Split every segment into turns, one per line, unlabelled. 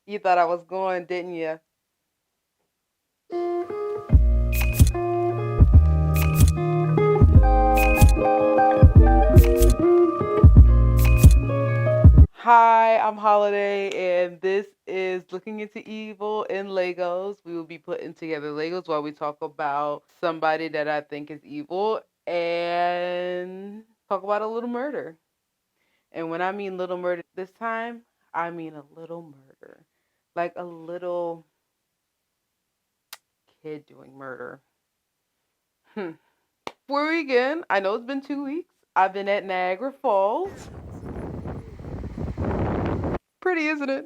You thought I was going, didn't you? Hi, I'm Holiday, and this is Looking into Evil in Legos. We will be putting together Legos while we talk about somebody that I think is evil and talk about a little murder. And when I mean little murder this time, I mean a little murder. Like a little kid doing murder. Hmm. Before we begin, I know it's been 2 weeks. I've been at Niagara Falls. Pretty, isn't it?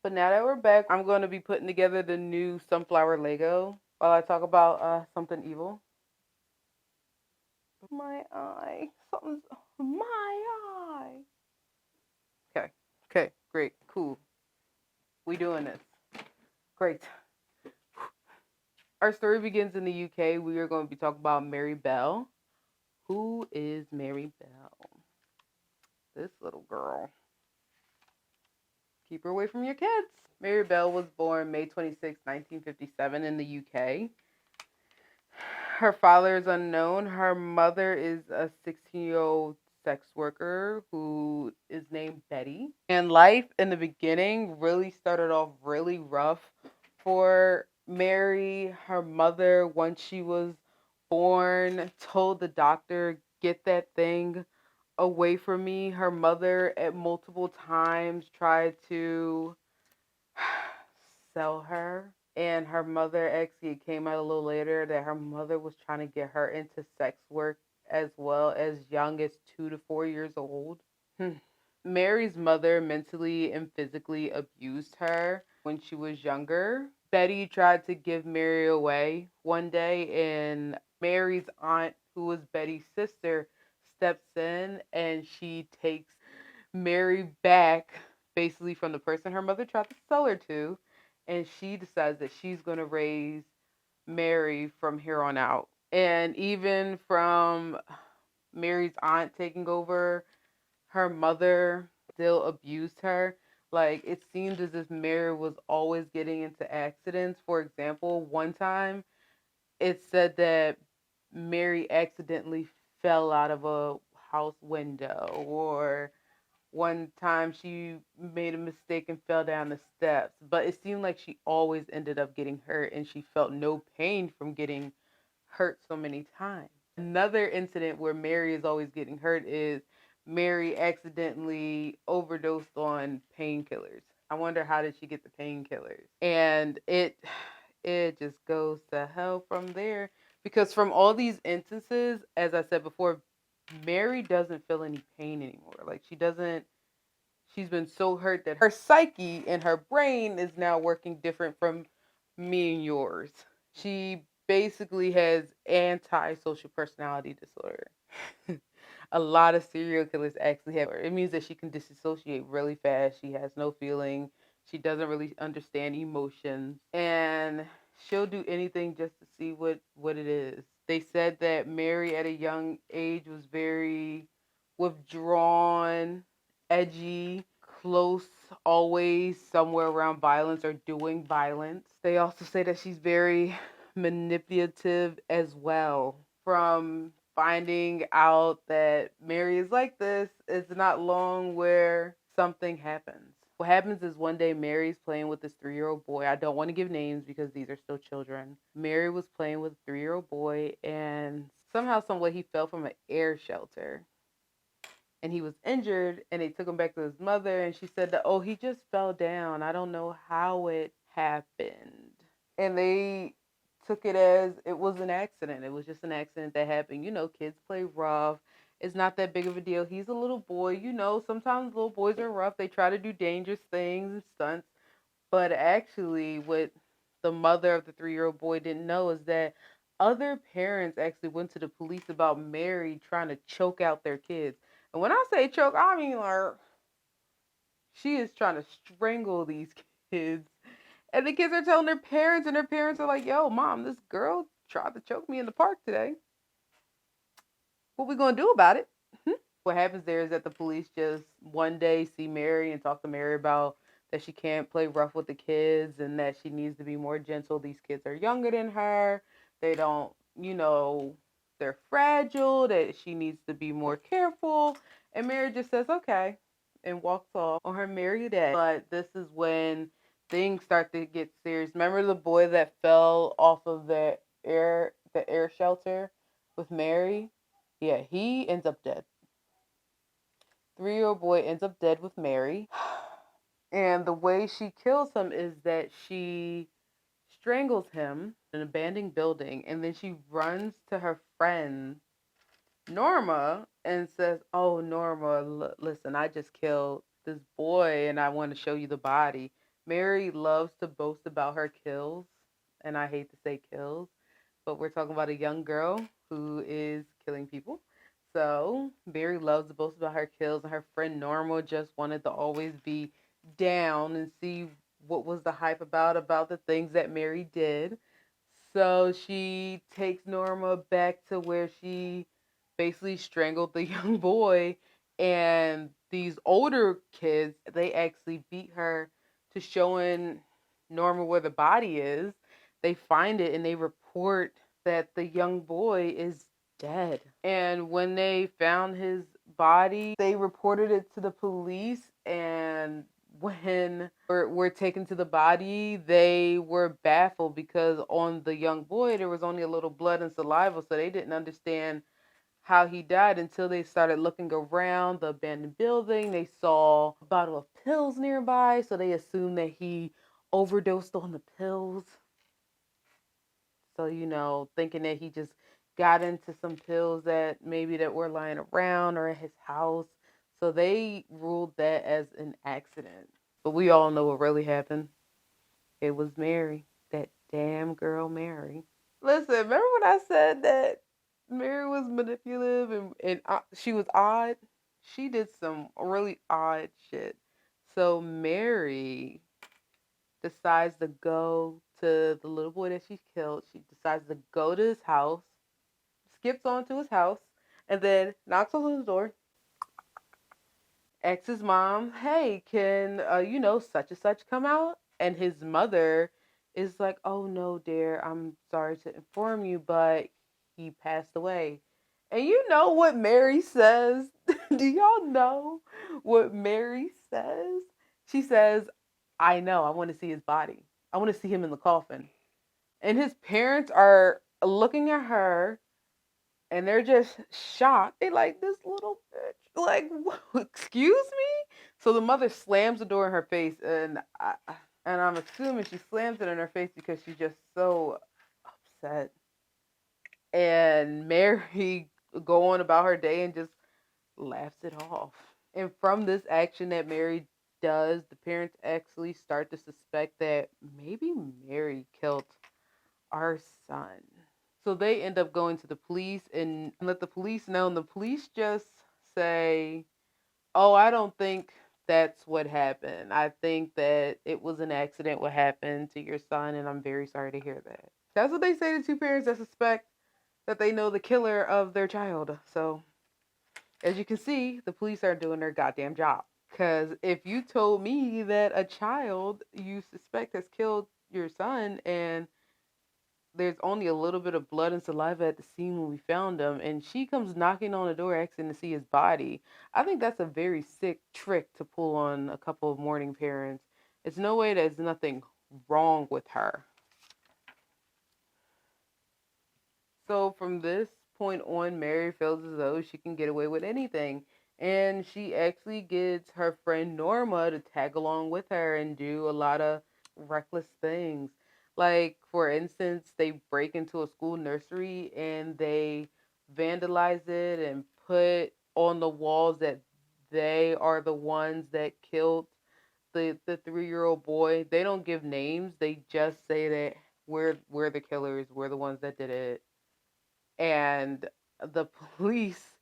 But now that we're back, I'm going to be putting together the new sunflower Lego while I talk about something evil. My eye. Something's. My eye. Okay. Okay. Great. Cool. We doing this. Great. Our story begins in the UK. We are going to be talking about Mary Bell. Who is Mary Bell? This little girl. Keep her away from your kids. Mary Bell was born May 26, 1957 in the UK. Her father is unknown. Her mother is a 16-year-old sex worker who is named Betty. And life in the beginning really started off really rough for Mary. Her mother, once she was born, told the doctor, "Get that thing away from me." Her mother, at multiple times, tried to sell her. And her mother, actually, it came out a little later that her mother was trying to get her into sex work as well, as young as 2 to 4 years old. Mary's mother mentally and physically abused her when she was younger. Betty tried to give Mary away one day, and Mary's aunt, who was Betty's sister, steps in and she takes Mary back, basically from the person her mother tried to sell her to, and she decides that she's going to raise Mary from here on out. And even from Mary's aunt taking over, her mother still abused her. Like, it seemed as if Mary was always getting into accidents. For example, one time it said that Mary accidentally fell out of a house window, or one time she made a mistake and fell down the steps, but it seemed like she always ended up getting hurt and she felt no pain from getting hurt so many times. Another incident where Mary is always getting hurt is Mary accidentally overdosed on painkillers. I wonder, how did she get the painkillers? And it just goes to hell from there, because from all these instances, as I said before, Mary doesn't feel any pain anymore. Like, she doesn't, she's been so hurt that her psyche and her brain is now working different from me and yours. She basically has antisocial personality disorder. A lot of serial killers actually have. It means that she can disassociate really fast. She has no feeling. She doesn't really understand emotions, and she'll do anything just to see what it is. They said that Mary at a young age was very withdrawn, edgy, close, always somewhere around violence or doing violence. They also say that she's very manipulative as well. From finding out that Mary is like this, it's not long where something happens. What happens is, one day Mary's playing with this 3-year-old boy. I don't want to give names because these are still children. Mary was playing with a 3-year-old boy, and somehow, someway, he fell from an air shelter and he was injured, and they took him back to his mother, and she said that, "Oh, he just fell down. I don't know how it happened." And they took it as it was an accident. It was just an accident that happened. Kids play rough. It's not that big of a deal. He's a little boy. Sometimes little boys are rough. They try to do dangerous things and stunts. But actually, what the mother of the 3-year-old boy didn't know is that other parents actually went to the police about Mary trying to choke out their kids. And when I say choke, I mean, like, she is trying to strangle these kids. And the kids are telling their parents, and their parents are like, "Yo, mom, this girl tried to choke me in the park today. What we gonna do about it?" What happens there is that the police just one day see Mary and talk to Mary about that she can't play rough with the kids and that she needs to be more gentle. These kids are younger than her. They don't, they're fragile, that she needs to be more careful. And Mary just says, okay, and walks off on her merry day. But this is when things start to get serious. Remember the boy that fell off of the air shelter with Mary? Yeah, he ends up dead. 3-year-old boy ends up dead with Mary. And the way she kills him is that she strangles him in an abandoned building, and then she runs to her friend Norma and says, "Oh, Norma, listen, I just killed this boy and I want to show you the body." Mary loves to boast about her kills, and I hate to say kills, but we're talking about a young girl who is killing people. So Mary loves to boast about her kills, and her friend Norma just wanted to always be down and see what was the hype about the things that Mary did. So she takes Norma back to where she basically strangled the young boy, and these older kids, they actually beat her to showing Norma where the body is. They find it and they report that the young boy is dead. And when they found his body, they reported it to the police. And when were taken to the body, they were baffled because on the young boy there was only a little blood and saliva, so they didn't understand how he died until they started looking around the abandoned building. They saw a bottle of pills nearby, so they assumed that he overdosed on the pills. So, thinking that he just got into some pills that were lying around or at his house. So they ruled that as an accident. But we all know what really happened. It was Mary. That damn girl, Mary. Listen, remember when I said that Mary was manipulative and she was odd? She did some really odd shit. So Mary decides to go to the little boy that she killed. She decides to go to his house, skips on to his house, and then knocks on his door, asks his mom, "Hey, can such and such come out?" And his mother is like, "Oh no, dear, I'm sorry to inform you, but he passed away." And you know what Mary says? Do y'all know what Mary says? She says, "I know. I want to see his body. I want to see him in the coffin." And his parents are looking at her and they're just shocked. They like, "This little bitch, like, excuse me?" So the mother slams the door in her face, and I'm assuming she slams it in her face because she's just so upset. And Mary go on about her day and just laughs it off. And from this action that Mary does, the parents actually start to suspect that maybe Mary killed our son. So they end up going to the police and let the police know, and the police just say, "Oh, I don't think that's what happened. I think that it was an accident what happened to your son, and I'm very sorry to hear that." That's what they say to two parents that suspect that they know the killer of their child. So, as you can see, the police are doing their goddamn job. Because if you told me that a child you suspect has killed your son and there's only a little bit of blood and saliva at the scene when we found him, and she comes knocking on the door asking to see his body, I think that's a very sick trick to pull on a couple of mourning parents. It's no way there's nothing wrong with her. So from this point on, Mary feels as though she can get away with anything. And she actually gets her friend Norma to tag along with her and do a lot of reckless things. Like, for instance, they break into a school nursery and they vandalize it and put on the walls that they are the ones that killed the 3-year-old boy. They don't give names. They just say that we're the killers. We're the ones that did it, and the police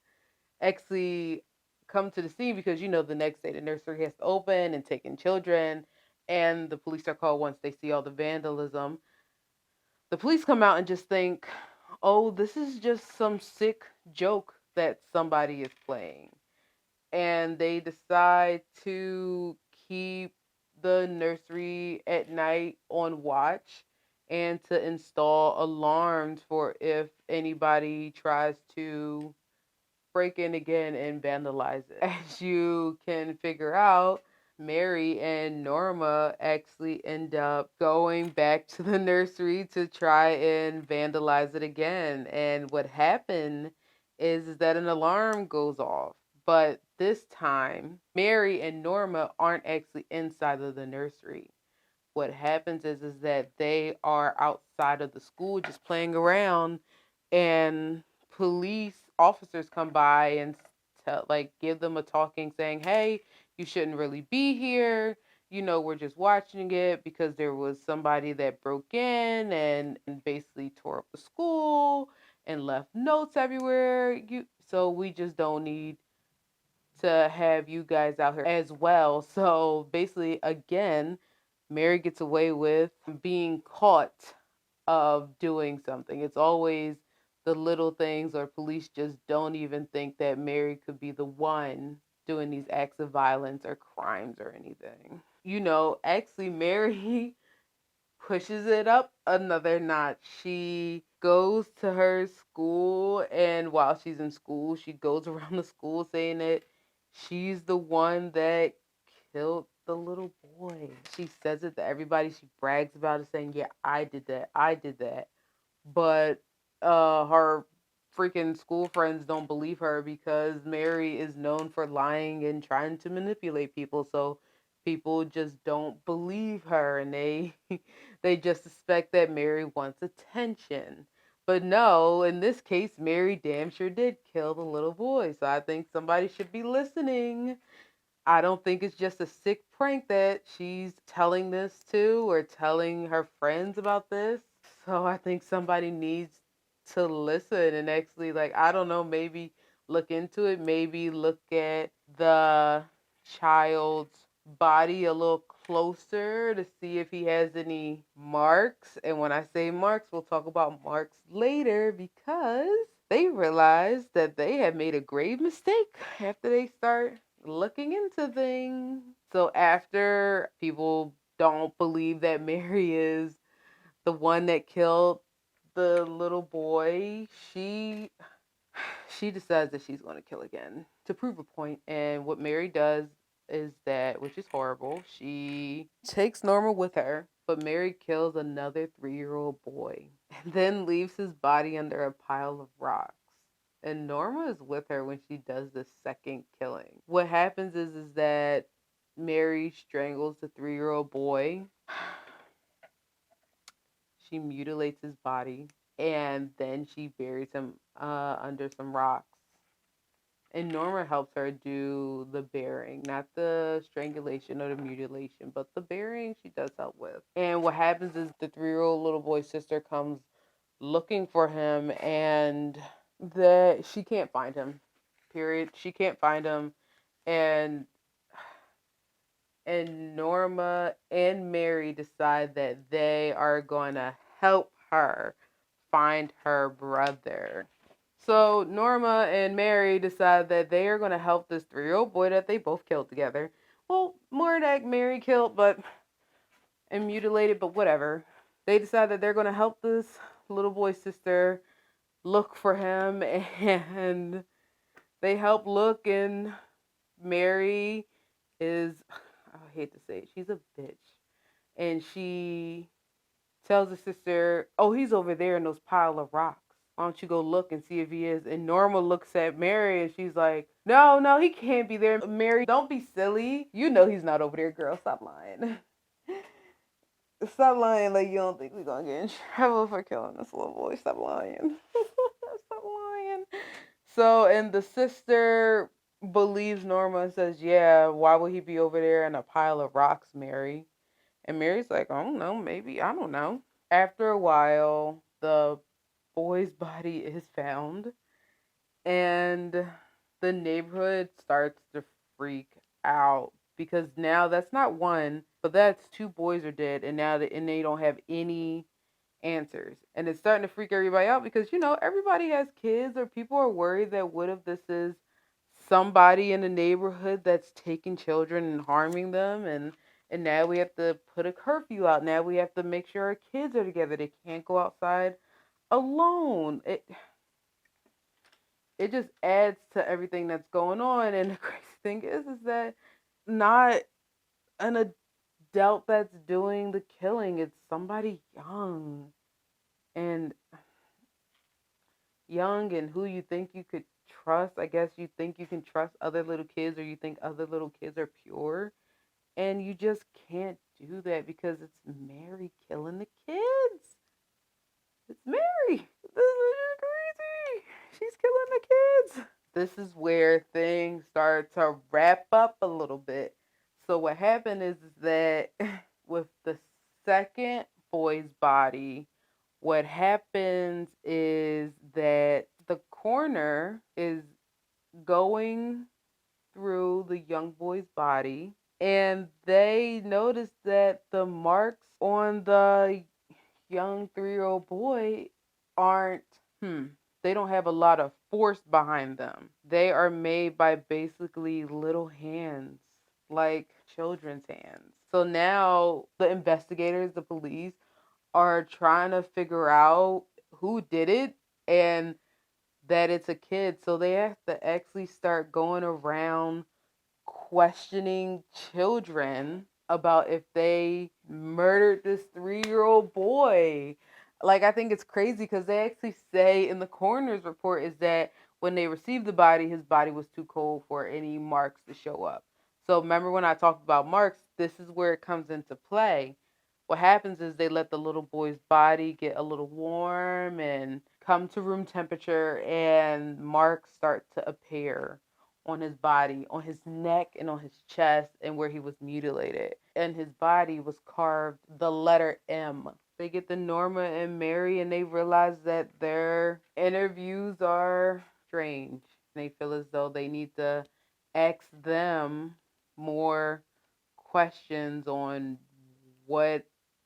actually come to the scene because the next day the nursery has to open and take in children, and the police are called once they see all the vandalism. The police come out and just think, "Oh, this is just some sick joke that somebody is playing," and they decide to keep the nursery at night on watch and to install alarms for if anybody tries to break in again and vandalize it. As you can figure out, Mary and Norma actually end up going back to the nursery to try and vandalize it again. And what happened is that an alarm goes off. But this time, Mary and Norma aren't actually inside of the nursery. What happens is that they are outside of the school just playing around, and police officers come by and give them a talking saying, hey, you shouldn't really be here, we're just watching it because there was somebody that broke in and basically tore up the school and left notes everywhere, so we just don't need to have you guys out here as well. So basically, again, Mary gets away with being caught of doing something. It's always the little things, or police just don't even think that Mary could be the one doing these acts of violence or crimes or anything. Actually, Mary pushes it up another notch. She goes to her school, and while she's in school, she goes around the school saying that she's the one that killed the little boy. She says it to everybody. She brags about it, saying, yeah, I did that. I did that. But her freaking school friends don't believe her because Mary is known for lying and trying to manipulate people. So people just don't believe her, and they they just suspect that Mary wants attention. But no, in this case, Mary damn sure did kill the little boy. So I think somebody should be listening. I don't think it's just a sick prank that she's telling this to or telling her friends about this. So I think somebody needs to listen and actually, I don't know, maybe look into it, maybe look at the child's body a little closer to see if he has any marks. And when I say marks, we'll talk about marks later, because they realize that they have made a grave mistake after they start looking into things. So after people don't believe that Mary is the one that killed the little boy, she decides that she's going to kill again to prove a point. And what Mary does is that, which is horrible, she takes Norma with her, but Mary kills another 3-year-old boy and then leaves his body under a pile of rocks. And Norma is with her when she does the second killing. What happens is that Mary strangles the 3-year-old boy. She mutilates his body, and then she buries him under some rocks. And Norma helps her do the burying, not the strangulation or the mutilation, but the burying she does help with. And what happens is the 3-year-old little boy's sister comes looking for him, and that she can't find him. Period. She can't find him, and Norma and Mary decide that they are going to help her find her brother. So Norma and Mary decide that they are going to help this 3-year-old boy that they both killed together. Well, more that Mary killed, and mutilated, but whatever. They decide that they're going to help this little boy's sister look for him, and they help look, and Mary is, I hate to say it, she's a bitch. And she tells the sister, oh, he's over there in those pile of rocks. Why don't you go look and see if he is? And Norma looks at Mary and she's like, no, he can't be there. Mary, don't be silly. You know he's not over there, girl. Stop lying. Stop lying like you don't think we're going to get in trouble for killing this little boy. Stop lying. Stop lying. So, and the sister believes Norma and says, yeah, why would he be over there in a pile of rocks, Mary? And Mary's like, I don't know, maybe, I don't know. After a while, the boy's body is found, and the neighborhood starts to freak out, because now that's not one, but that's 2 boys are dead, and now and they don't have any answers. And it's starting to freak everybody out because, everybody has kids, or people are worried that what if this is somebody in the neighborhood that's taking children and harming them, and And now we have to put a curfew out. Now we have to make sure our kids are together. They can't go outside alone. It just adds to everything that's going on. And the crazy thing is that not an adult that's doing the killing. It's somebody and and who you think you could trust. I guess you think you can trust other little kids, or you think other little kids are pure, and you just can't do that because it's Mary killing the kids. It's Mary. This is crazy. She's killing the kids. This is where things start to wrap up a little bit. So what happened is that with the second boy's body, what happens is that the coroner is going through the young boy's body, and they notice that the marks on the young 3-year-old boy aren't, they don't have a lot of force behind them. They are made by basically little hands, like children's hands. So now the investigators, the police, are trying to figure out who did it and that it's a kid. So they have to actually start going around questioning children about if they murdered this 3-year-old boy. Like, I think it's crazy because they actually say in the coroner's report is that when they received the body, his body was too cold for any marks to show up. So remember when I talked about marks, this is where it comes into play. What happens is they let the little boy's body get a little warm and come to room temperature, and marks start to appear on his body, on his neck, and on his chest, and where he was mutilated. And his body was carved the letter M. They get to Norma and Mary, and they realize that their interviews are strange. They feel as though they need to ask them more questions on what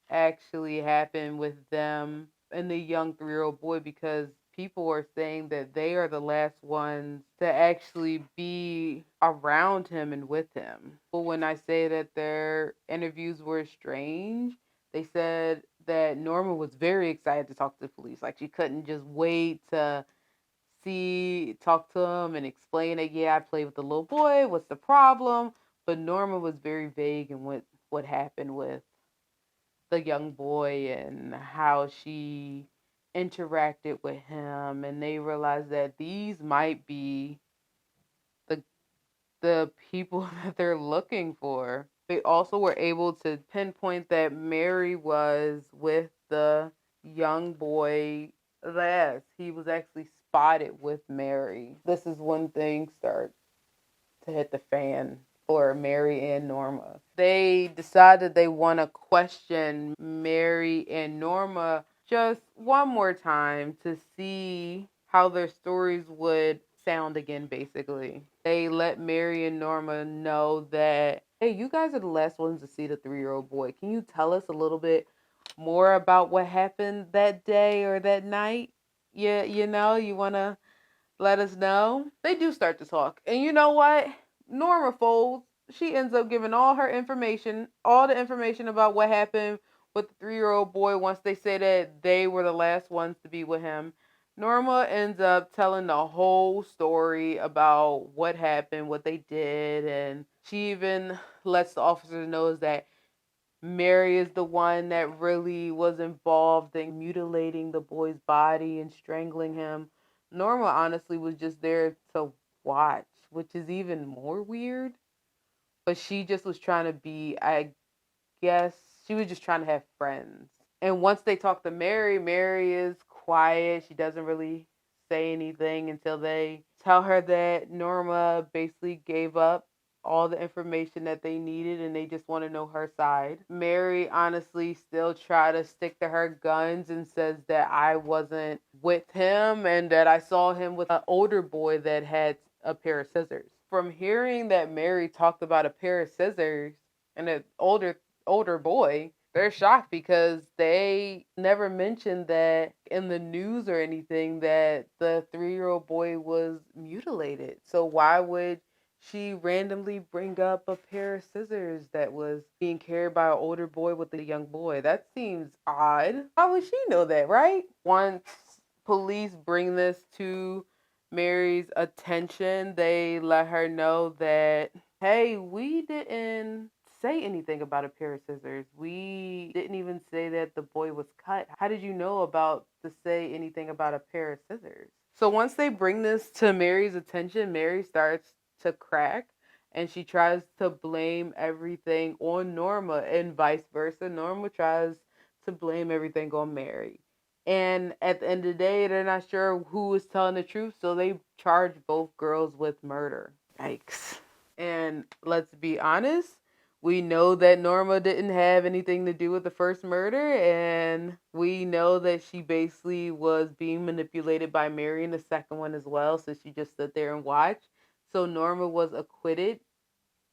actually happened with them and the young 3-year-old boy, because people are saying that they are the last ones to actually be around him and with him. But when I say that their interviews were strange, they said that Norma was very excited to talk to the police. Like, she couldn't just wait to talk to him and explain that, yeah, I played with the little boy. What's the problem? But Norma was very vague in what happened with the young boy and how she interacted with him, and they realized that these might be the people that they're looking for. They also were able to pinpoint that Mary was with the young boy last. He was actually spotted with Mary. This is when things start to hit the fan for Mary and Norma. They decided they want to question Mary and Norma just one more time to see how their stories would sound again, basically. They let Mary and Norma know that, hey, you guys are the last ones to see the 3-year-old boy. Can you tell us a little bit more about what happened that day or that night? Yeah, you want to let us know. They do start to talk. And you know what? Norma folds. She ends up giving all the information about what happened with the 3-year-old boy once they say that they were the last ones to be with him. Norma ends up telling the whole story about what happened, what they did, and she even lets the officers know that Mary is the one that really was involved in mutilating the boy's body and strangling him. Norma honestly was just there to watch, which is even more weird. But she just was trying to be, I guess, she was just trying to have friends. And once they talk to Mary, Mary is quiet. She doesn't really say anything until they tell her that Norma basically gave up all the information that they needed and they just want to know her side. Mary honestly still try to stick to her guns and says that I wasn't with him and that I saw him with an older boy that had a pair of scissors. From hearing that Mary talked about a pair of scissors and an older boy, they're shocked because they never mentioned that in the news or anything that the 3-year-old boy was mutilated. So why would she randomly bring up a pair of scissors that was being carried by an older boy with a young boy. That seems odd. How would she know that, right? Once police bring this to Mary's attention, they let her know that, hey, we didn't say anything about a pair of scissors. We didn't even say that the boy was cut. How did you know about to say anything about a pair of scissors? So once they bring this to Mary's attention, Mary starts to crack and she tries to blame everything on Norma and vice versa. Norma tries to blame everything on Mary. And at the end of the day, they're not sure who is telling the truth, so they charge both girls with murder. Yikes. And let's be honest, we know that Norma didn't have anything to do with the first murder, and we know that she basically was being manipulated by Mary in the second one as well, so she just stood there and watched. So Norma was acquitted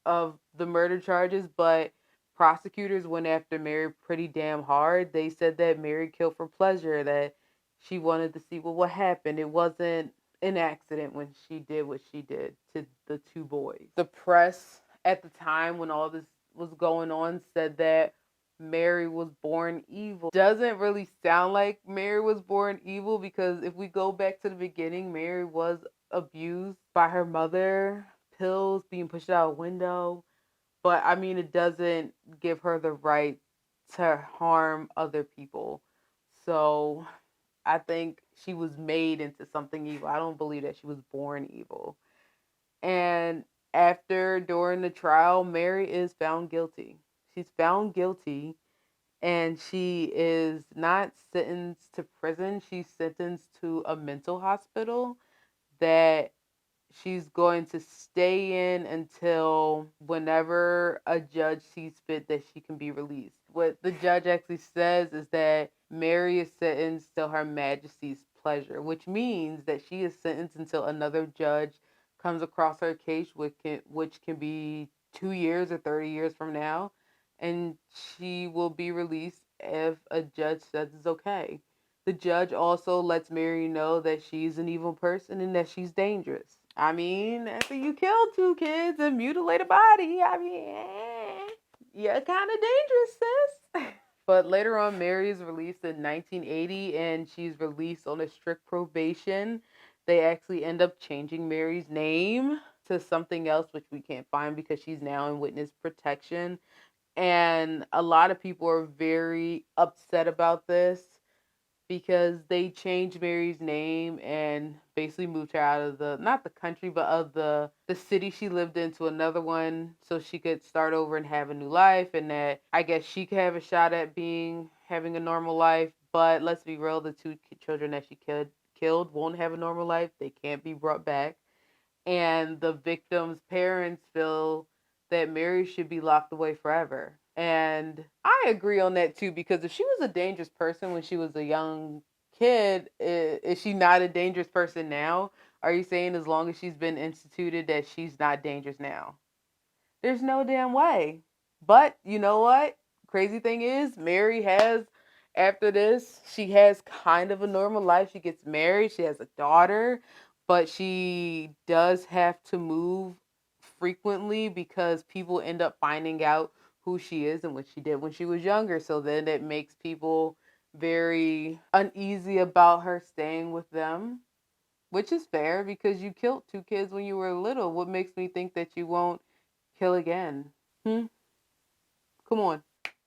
of the murder charges, but prosecutors went after Mary pretty damn hard. They said that Mary killed for pleasure, that she wanted to see what would happen. It wasn't an accident when she did what she did to the two boys. The press at the time when all this was going on said that Mary was born evil. Doesn't really sound like Mary was born evil, because if we go back to the beginning, Mary was abused by her mother, pills, being pushed out a window. But I mean, it doesn't give her the right to harm other people. So I think she was made into something evil. I don't believe that she was born evil. And during the trial, Mary is found guilty. She's found guilty, and she is not sentenced to prison. She's sentenced to a mental hospital that she's going to stay in until whenever a judge sees fit that she can be released. What the judge actually says is that Mary is sentenced till Her Majesty's pleasure, which means that she is sentenced until another judge comes across her case, which can be 2 years or 30 years from now, and she will be released if a judge says it's okay. The judge also lets Mary know that she's an evil person and that she's dangerous. I mean, after you kill two kids and mutilate a body, I mean, you're kind of dangerous, sis. But later on, Mary is released in 1980, and she's released on a strict probation. They actually end up changing Mary's name to something else, which we can't find because she's now in witness protection. And a lot of people are very upset about this because they changed Mary's name and basically moved her out of the, not the country, but of the city she lived in to another one so she could start over and have a new life, and that I guess she could have a shot at having a normal life. But let's be real, the two children that she killed won't have a normal life. They can't be brought back. And the victim's parents feel that Mary should be locked away forever. And I agree on that too, because if she was a dangerous person when she was a young kid, is she not a dangerous person now? Are you saying as long as she's been instituted that she's not dangerous now? There's no damn way. But you know what? Crazy thing is, Mary has, after this, she has kind of a normal life. She gets married, she has a daughter, but she does have to move frequently because people end up finding out who she is and what she did when she was younger. So then it makes people very uneasy about her staying with them, which is fair because you killed two kids when you were little. What makes me think that you won't kill again? Hmm? Come on.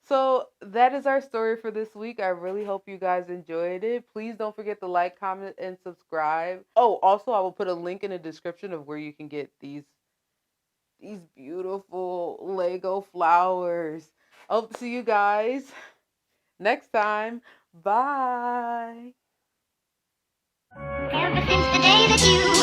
So that is our story for this week. I really hope you guys enjoyed it. Please don't forget to like, comment, and subscribe. Oh, also I will put a link in the description of where you can get these beautiful Lego flowers. Hope to see you guys next time. Bye. Ever since the day that you